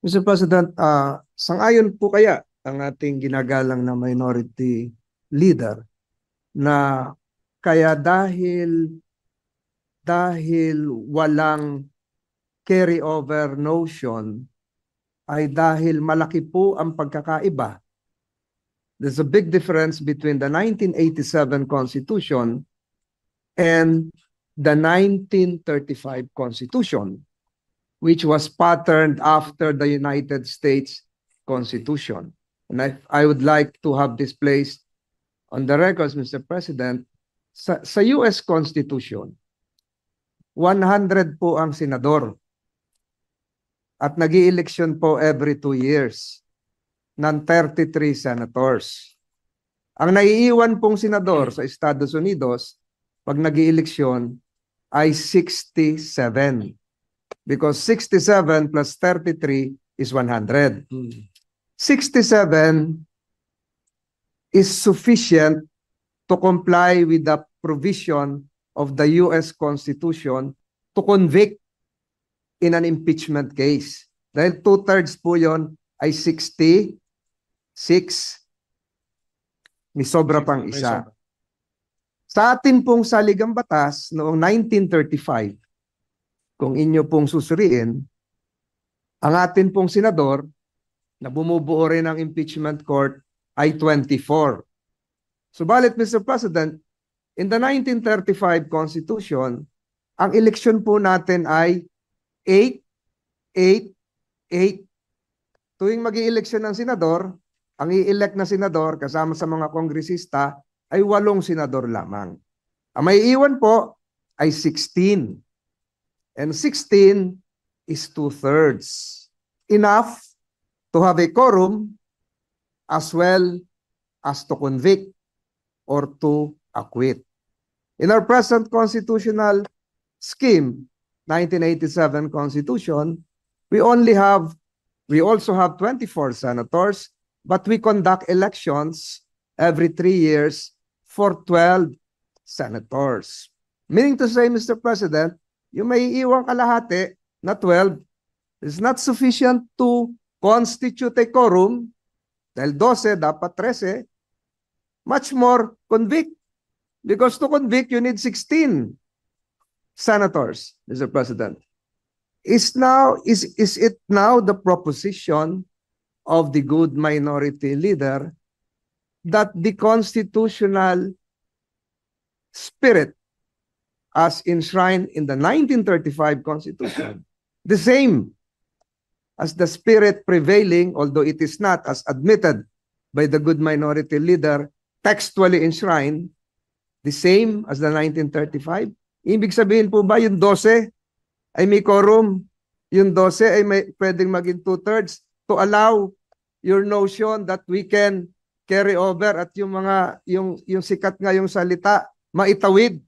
Mr. President, sang-ayon po kaya ang ating ginagalang na minority leader na kaya dahil walang carry-over notion ay dahil malaki po ang pagkakaiba. There's a big difference between the 1987 Constitution and the 1935 Constitution, which was patterned after the United States Constitution. And I would like to have this placed on the records, Mr. President. Sa US Constitution, 100 po ang senador at nag-i-eleksyon po every 2 years ng 33 senators. Ang naiiwan pong senador sa Estados Unidos pag nag-i-eleksyon ay 67. Because 67 plus 33 is 100. 67 is sufficient to comply with the provision of the US Constitution to convict in an impeachment case. Dahil 2/3 po yon ay 66. May sobra pang isa. Sa atin pong saligang batas noong 1935, kung inyo pong susuriin, ang atin pong senador na bumubuo rin ng impeachment court ay 24. Subalit, Mr. President, in the 1935 Constitution, ang eleksyon po natin ay 8, 8, 8. Tuwing mag-i-eleksyon ng senador, ang i-elect na senador kasama sa mga kongresista ay 8 senador lamang. Ang may iwan po ay 16. And 16 is 2/3. Enough to have a quorum as well as to convict or to acquit. In our present constitutional scheme, 1987 Constitution, we also have 24 senators, but we conduct elections every 3 years for 12 senators. Meaning to say, Mr. President, yung may iwang kalahati na 12 is not sufficient to constitute a quorum, dahil 12, dapat 13, much more convict. Because to convict, you need 16 senators, Mr. President. Is it now the proposition of the good minority leader that the constitutional spirit as enshrined in the 1935 Constitution, the same as the spirit prevailing, although it is not as admitted by the good minority leader, textually enshrined, the same as the 1935? Ibig sabihin po ba yung 12 ay may quorum, yung 12 ay pwedeng maging 2/3 to allow your notion that we can carry over at yung sikat nga yung salita, maitawid?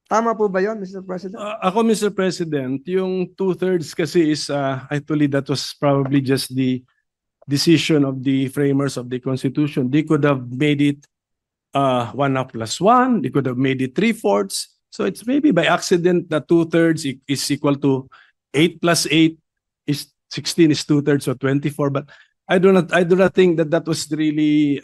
Tama po ba yun, Mr. President? Ako, Mr. President, yung 2/3 kasi is actually that was probably just the decision of the framers of the Constitution. They could have made it 1+1. They could have made it 3/4. So it's maybe by accident that 2/3 is equal to 8 plus 8 is 16 is 2/3, so 24. But I do not think that was really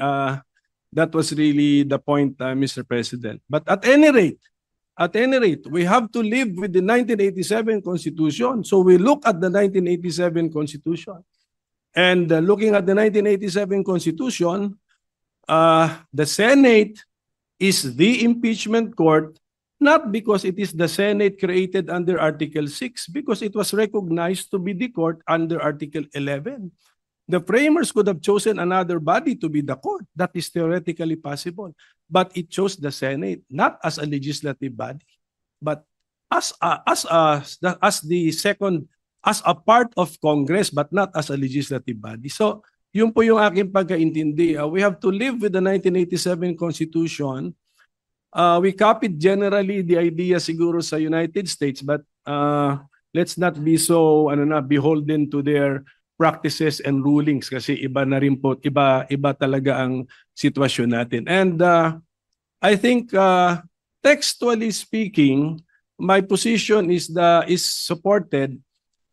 the point, Mr. President. But at any rate, we have to live with the 1987 Constitution. So we look at the 1987 Constitution. And looking at the 1987 Constitution, the Senate is the impeachment court, not because it is the Senate created under Article 6, because it was recognized to be the court under Article 11. The framers could have chosen another body to be the court. That is theoretically possible. But it chose the Senate, not as a legislative body, but as a part of Congress, but not as a legislative body. So, yun po yung aking pagkaintindi. We have to live with the 1987 Constitution. We copied generally the idea siguro sa United States, but let's not be so beholden to their practices and rulings kasi iba na rin po, iba talaga ang sitwasyon natin. And I think textually speaking, my position is supported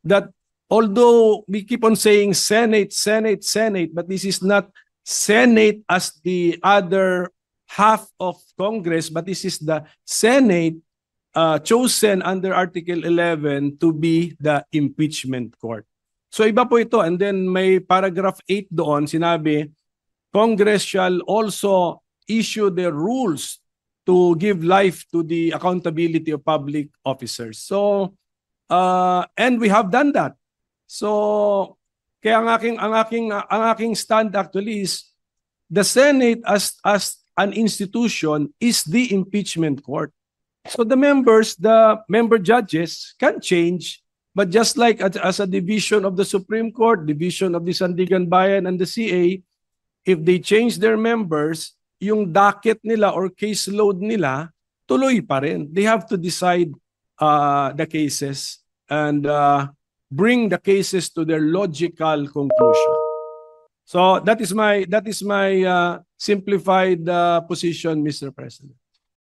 that although we keep on saying Senate, Senate, Senate, but this is not Senate as the other half of Congress, but this is the Senate chosen under Article 11 to be the impeachment court. So iba po ito. And then may paragraph 8 doon, sinabi, Congress shall also issue the rules to give life to the accountability of public officers. So, and we have done that. So, kaya ang aking stand actually is the Senate as an institution is the impeachment court. So the member judges can change, but just like as a division of the Supreme Court, division of the Sandigan Bayan and the CA, if they change their members, yung docket nila or caseload nila, tuloy pa rin. They have to decide the cases and bring the cases to their logical conclusion. So that is my simplified position, Mr. President.